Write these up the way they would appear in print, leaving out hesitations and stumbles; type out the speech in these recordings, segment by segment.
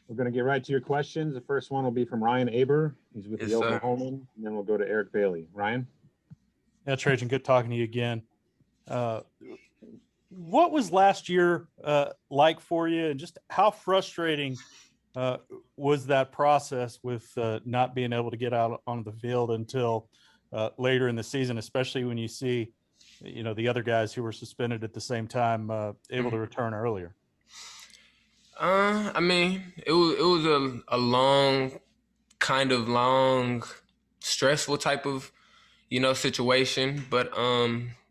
We're going to get right to your questions. The first one will be from Ryan Aber. He's with the Yes, sir. Oklahoman. And then we'll go to Eric Bailey. Ryan? Yeah, Trajan, good talking to you again. What was last year like for you, and just how frustrating was that process with not being able to get out on the field until later in the season, especially when you see, the other guys who were suspended at the same time able to return earlier? I mean, it was a long, kind of long, stressful type of situation. But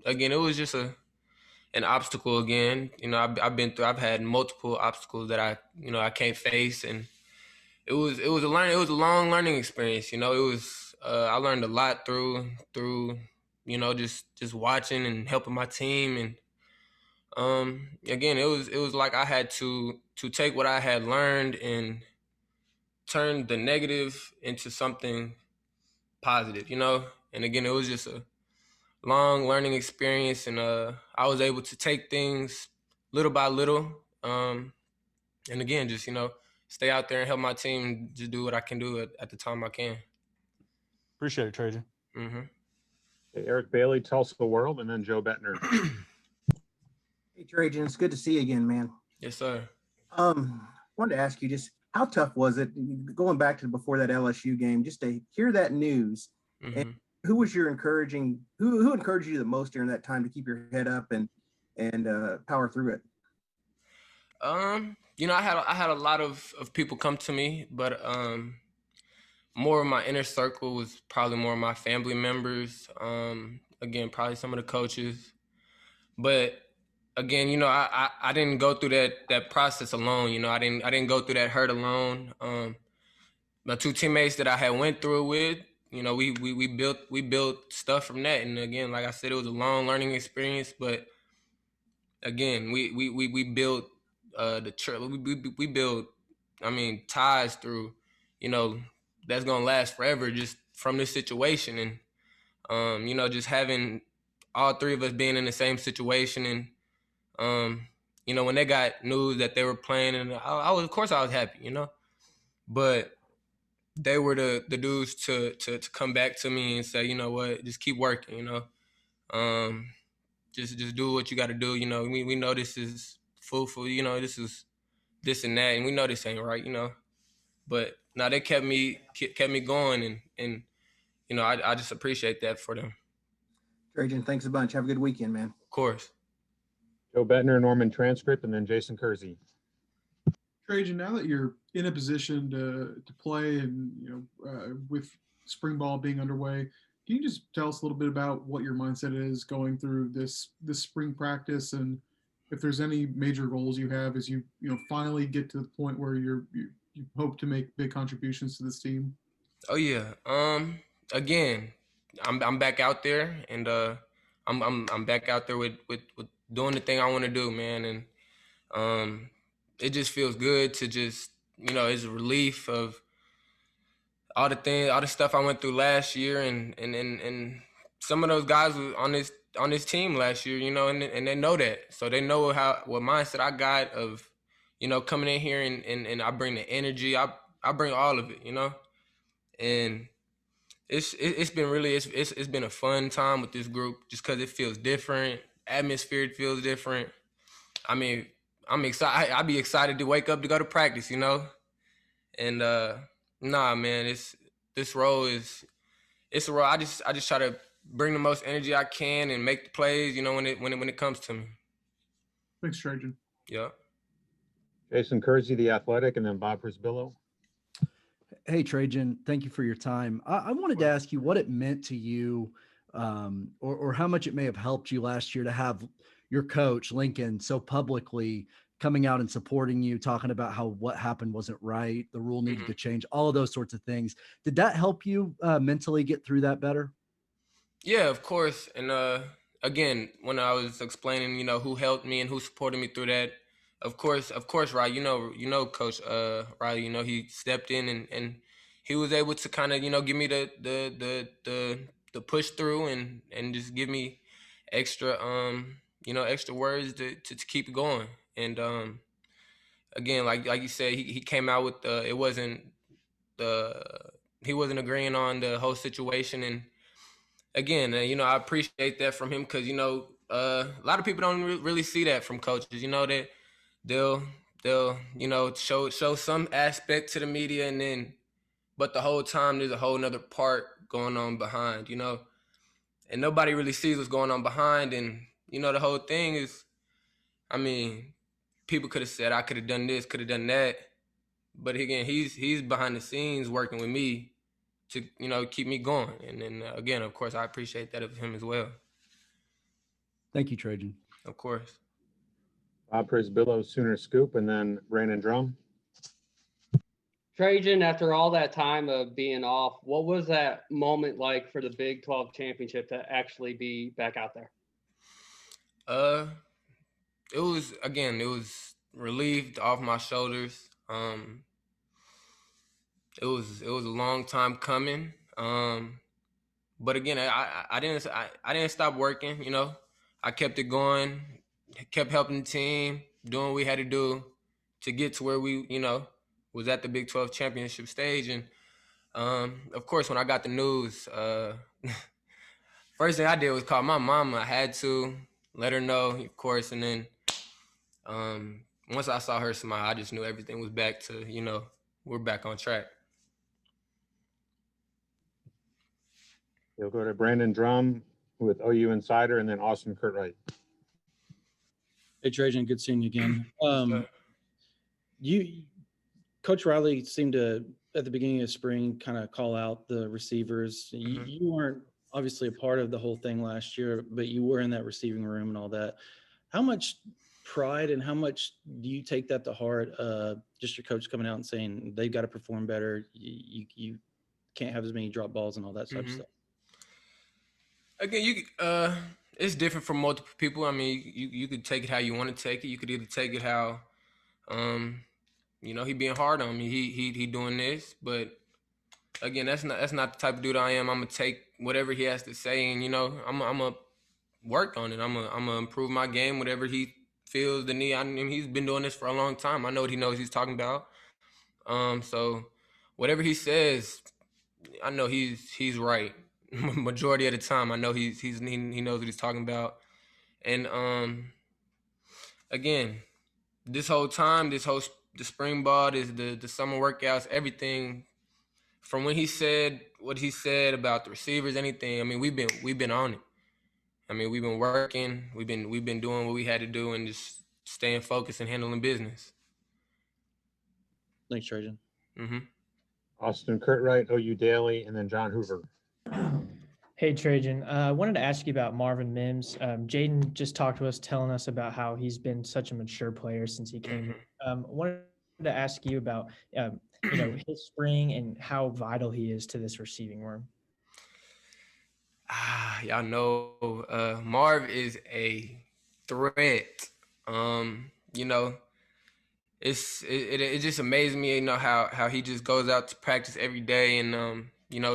again, it was just an obstacle again. I've had multiple obstacles that I can't face, and it was a long learning experience. It was I learned a lot through just watching and helping my team. And again, it was like I had to take what I had learned and turn the negative into something positive. And again, it was just a long learning experience, and I was able to take things little by little. And again, just stay out there and help my team just do what I can do at the time I can. Appreciate it, Trajan. Mm-hmm. Okay, Eric Bailey, Tulsa World, and then Joe Bettner. Hey, Trajan, it's good to see you again, man. Yes, sir. Wanted to ask you just how tough was it going back to before that LSU game, just to hear that news? Mm-hmm. And who was your encouraging? Who encouraged you the most during that time to keep your head up and power through it? I had a lot of people come to me, but more of my inner circle was probably more of my family members. Again, probably some of the coaches, but again, I didn't go through that process alone. I didn't go through that hurt alone. My two teammates that I had went through it with, we built stuff from that. And again, like I said, it was a long learning experience, but again, we built the church. We built, ties through, that's gonna last forever just from this situation. And just having all three of us being in the same situation. And when they got news that they were playing, and I was, of course I was happy, but they were the dudes to come back to me and say, you know what, just keep working, just do what you got to do. We know this is food for, this is this and that, and we know this ain't right, but now they kept me going, and I just appreciate that for them. Trajan, thanks a bunch. Have a good weekend, man. Of course. Joe Bettner, Norman Transcript, and then Jason Kersey. Trajan, now that you're in a position to play and with spring ball being underway, can you just tell us a little bit about what your mindset is going through this spring practice, and if there's any major goals you have as you finally get to the point where you hope to make big contributions to this team? Oh yeah. Again, I'm back out there, and I'm back out there with doing the thing I want to do, man. And it just feels good to just, it's a relief of all the stuff I went through last year, and some of those guys were on this team last year, and they know that, so they know what mindset I got of, coming in here, and I bring the energy, I bring all of it, and it's been a fun time with this group just because it feels different. Atmosphere feels different. I mean, I'm excited. I'd be excited to wake up to go to practice, And nah, man, this role it's a role. I just try to bring the most energy I can and make the plays, when it comes to me. Thanks, Trajan. Yeah. Jason Kersey, The Athletic, and then Bob Prisbillo. Hey, Trajan, thank you for your time. I wanted to ask you what it meant to you, or how much it may have helped you last year to have your coach, Lincoln, so publicly coming out and supporting you, talking about how what happened wasn't right, the rule needed to change, all of those sorts of things. Did that help you mentally get through that better? Yeah, of course. And again, when I was explaining, who helped me and who supported me through that, of course, right. Coach Riley, he stepped in and he was able to kind of, give me the push through and just give me extra extra words to keep going. And again, like you said, he came out with he wasn't agreeing on the whole situation. And again, I appreciate that from him, because a lot of people don't really see that from coaches. That they'll show some aspect to the media, but the whole time there's a whole nother part going on behind. And nobody really sees what's going on behind. And the whole thing is, I mean, people could have said I could have done this, could have done that, but again, he's behind the scenes working with me to keep me going. And then again, of course, I appreciate that of him as well. Thank you, Trejan. Of course. Bob Prisbillo, Sooner Scoop, and then Brandon Drum. Trajan, after all that time of being off, what was that moment like for the Big 12 championship to actually be back out there? It was relieved off my shoulders. It was a long time coming. But again, I didn't stop working. I kept it going, kept helping the team, doing what we had to do to get to where we, was at the Big 12 championship stage. And of course, when I got the news, first thing I did was call my mom. I had to let her know, of course. And then once I saw her smile, I just knew everything was back to, we're back on track. You'll go to Brandon Drum with OU Insider, and then Austin Curtright. Hey, Trajan, good seeing you again. Coach Riley seemed to, at the beginning of spring, kind of call out the receivers. You weren't obviously a part of the whole thing last year, but you were in that receiving room and all that. How much pride and how much do you take that to heart? Just your coach coming out and saying they've got to perform better. You can't have as many drop balls and all that type of stuff. Again, it's different for multiple people. I mean, you could take it how you want to take it. You could either take it how, he being hard on me. He doing this, but again, that's not the type of dude I am. I'm gonna take whatever he has to say, and I'm gonna work on it. I'm gonna improve my game, whatever he feels the need. I mean, he's been doing this for a long time. I know what he knows he's talking about. So whatever he says, I know he's right. Majority of the time, I know he knows what he's talking about. And again, this whole time, the spring ball, the summer workouts, everything from when he said what he said about the receivers, anything. I mean, we've been on it. I mean, we've been working, we've been doing what we had to do, and just staying focused and handling business. Thanks, Trajan. Austin Curtright, OU Daily, and then John Hoover. Hey, Trajan. I wanted to ask you about Marvin Mims. Jaden just talked to us, telling us about how he's been such a mature player since he came. Wanted to ask you about, his spring and how vital he is to this receiving room. Y'all know Marv is a threat. It just amazes me, how he just goes out to practice every day and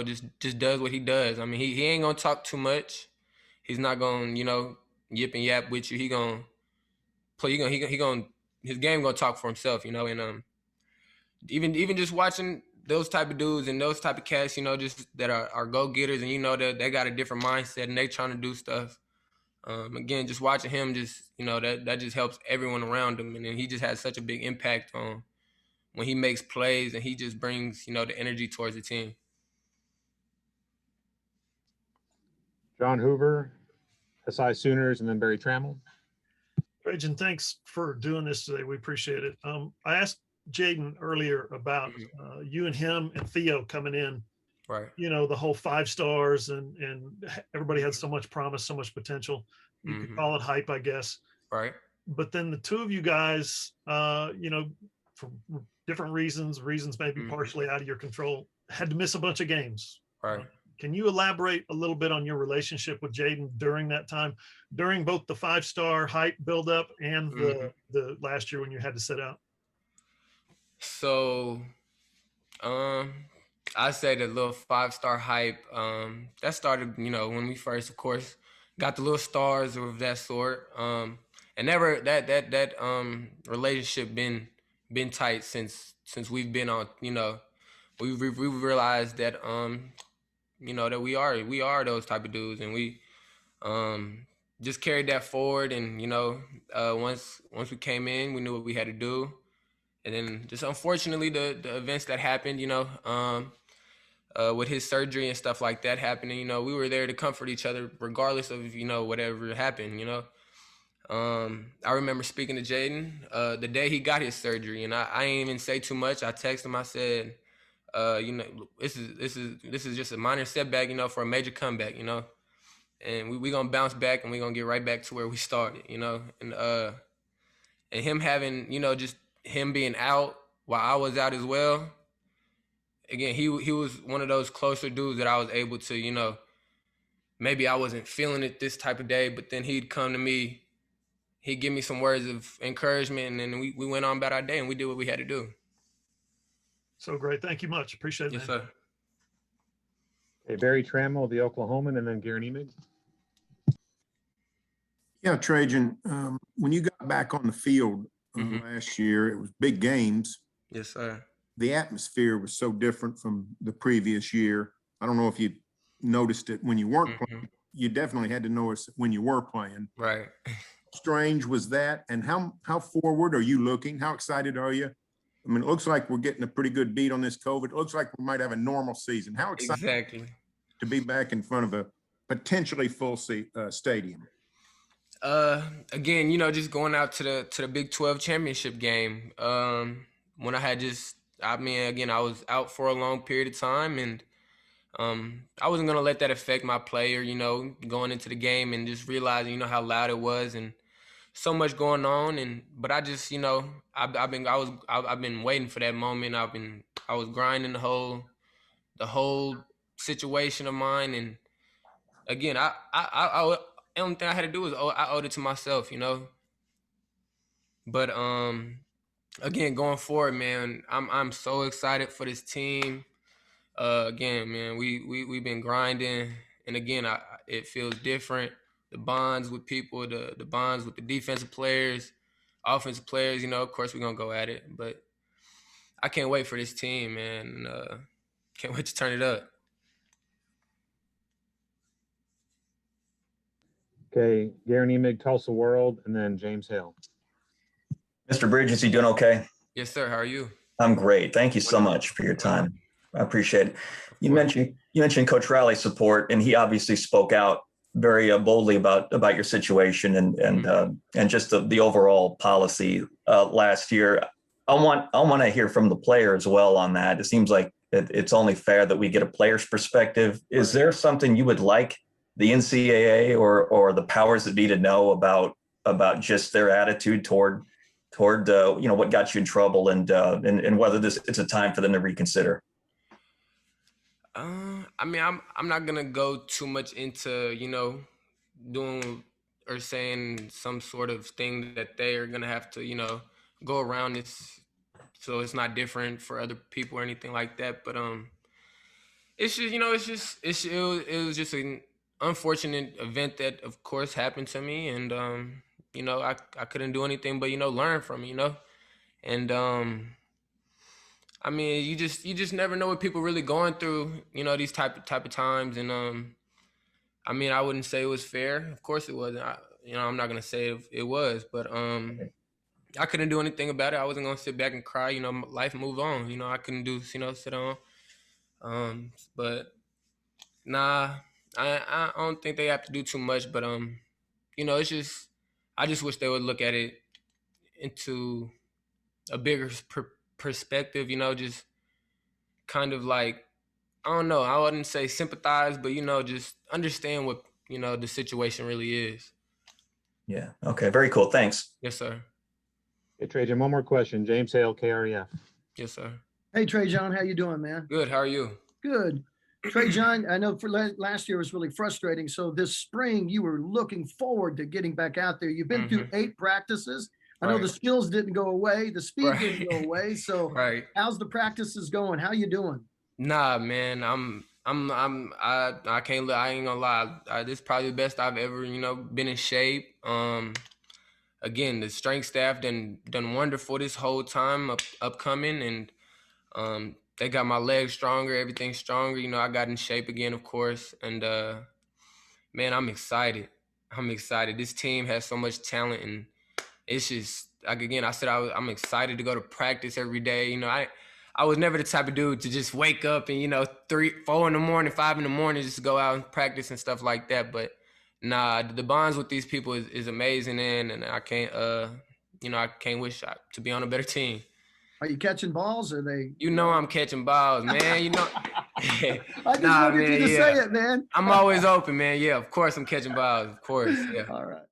just does what he does. I mean, he ain't gonna talk too much. He's not gonna yip and yap with you. He gonna play. His game gonna talk for himself. And even just watching those type of dudes and those type of cats, just that are go getters, and that they got a different mindset and they trying to do stuff. Again, just watching him, that just helps everyone around him, and then he just has such a big impact on when he makes plays, and he just brings the energy towards the team. John Hoover, SI Sooners, and then Barry Trammell. Trajan, thanks for doing this today. We appreciate it. I asked Jaden earlier about you and him and Theo coming in. Right. The whole 5 stars and everybody had so much promise, so much potential. You could call it hype, I guess. Right. But then the two of you guys, for different reasons maybe partially out of your control, had to miss a bunch of games. Right. Can you elaborate a little bit on your relationship with Jaden during that time, during both the 5-star hype buildup and the last year when you had to sit out? So, I say the little 5-star hype, that started, when we first, of course, got the little stars of that sort. And never that relationship been, been tight since we've been on. You know, we realized that you know, that we are those type of dudes, and we just carried that forward. And you know, once we came in, we knew what we had to do. And then just unfortunately the events that happened, you know, with his surgery and stuff like that happening, you know, we were there to comfort each other regardless of, you know, whatever happened, you know. I remember speaking to Jaden the day he got his surgery, and I didn't even say too much. I texted him. I said, you know, this is just a minor setback, you know, for a major comeback, you know, and we gonna bounce back, and we gonna get right back to where we started, you know. And him having, you know, just him being out while I was out as well. Again, he was one of those closer dudes that I was able to, you know, maybe I wasn't feeling it this type of day, but then he'd come to me, he'd give me some words of encouragement, and then we went on about our day, and we did what we had to do. So great. Thank you much. Appreciate it. Yes, man. sir. Okay, Barry Trammell, the Oklahoman, and then Garen Emig. Yeah, Trajan, when you got back on the field Mhm. last year, it was big games. Yes, sir. The atmosphere was so different from the previous year. I don't know if you noticed it when you weren't playing. You definitely had to notice it when you were playing. Right. Strange was that, and how forward are you looking? How excited are you? I mean, it looks like we're getting a pretty good beat on this COVID. It looks like we might have a normal season. How excited Exactly. to be back in front of a potentially full stadium? Again, you know, just going out to the Big 12 championship game. When I mean, again, I was out for a long period of time, and I wasn't gonna let that affect my player, you know, going into the game and just realizing, you know, how loud it was and so much going on. But I just, you know, I've been waiting for that moment. I was grinding the whole situation of mine, and again, the only thing I had to do was I owed it to myself, you know. But again, going forward, man, I'm so excited for this team. Again, man, we've been grinding, and again, it feels different. The bonds with people, the bonds with the defensive players, offensive players. You know, of course, we're gonna go at it, but I can't wait for this team, man. Can't wait to turn it up. Okay, Garen Emig, Tulsa World, and then James Hale. Mr. Bridges, you doing okay? Yes, sir. How are you? I'm great. Thank you so much for your time. I appreciate it. You mentioned Coach Riley's support, and he obviously spoke out very boldly about your situation and just the overall policy last year. I want to hear from the player as well on that. It seems like it's only fair that we get a player's perspective. Is there something you would like the NCAA or the powers that be to know about just their attitude toward you know, what got you in trouble and whether it's a time for them to reconsider? I mean, I'm not gonna go too much into, you know, doing or saying some sort of thing that they are gonna have to, you know, go around this so it's not different for other people or anything like that. But it's just, you know, it was just an unfortunate event that of course happened to me, and you know, I couldn't do anything but, you know, learn from it, you know. And I mean, you just never know what people really going through, you know, these type of times. And I mean, I wouldn't say it was fair. Of course it wasn't. You know, I'm not gonna say it was, but I couldn't do anything about it. I wasn't gonna sit back and cry. You know, life move on. You know, I couldn't do, you know, sit on. But nah, I don't think they have to do too much. But you know, I just wish they would look at it into a bigger perspective. You know, just kind of like, I don't know, I wouldn't say sympathize, but, you know, just understand what, you know, the situation really is. Yeah. Okay. Very cool. Thanks. Yes, sir. Okay, Trajan, one more question. James Hale, KREF. Yes, sir. Hey, Trejan, how you doing, man? Good. How are you? Good. Trejan, I know for last year was really frustrating. So this spring, you were looking forward to getting back out there. You've been through 8 practices. I know the skills didn't go away. The speed didn't go away. So how's the practices going? How you doing? Nah, man, I can't, I ain't gonna lie. This is probably the best I've ever, you know, been in shape. again, the strength staff done wonderful this whole time upcoming, and they got my legs stronger, everything stronger. You know, I got in shape again, of course, and man, I'm excited. I'm excited. This team has so much talent, and it's just like, again, I said I'm excited to go to practice every day. You know, I was never the type of dude to just wake up and, you know, 3, 4 in the morning, 5 in the morning, just go out and practice and stuff like that. But nah, the bonds with these people is amazing, and I can't you know, I can't wish to be on a better team. Are you catching balls? Or are they? You know, I'm catching balls, man. You know. I just wanted you to say it, man. I'm always open, man. Yeah, of course I'm catching balls. Of course. Yeah. All right.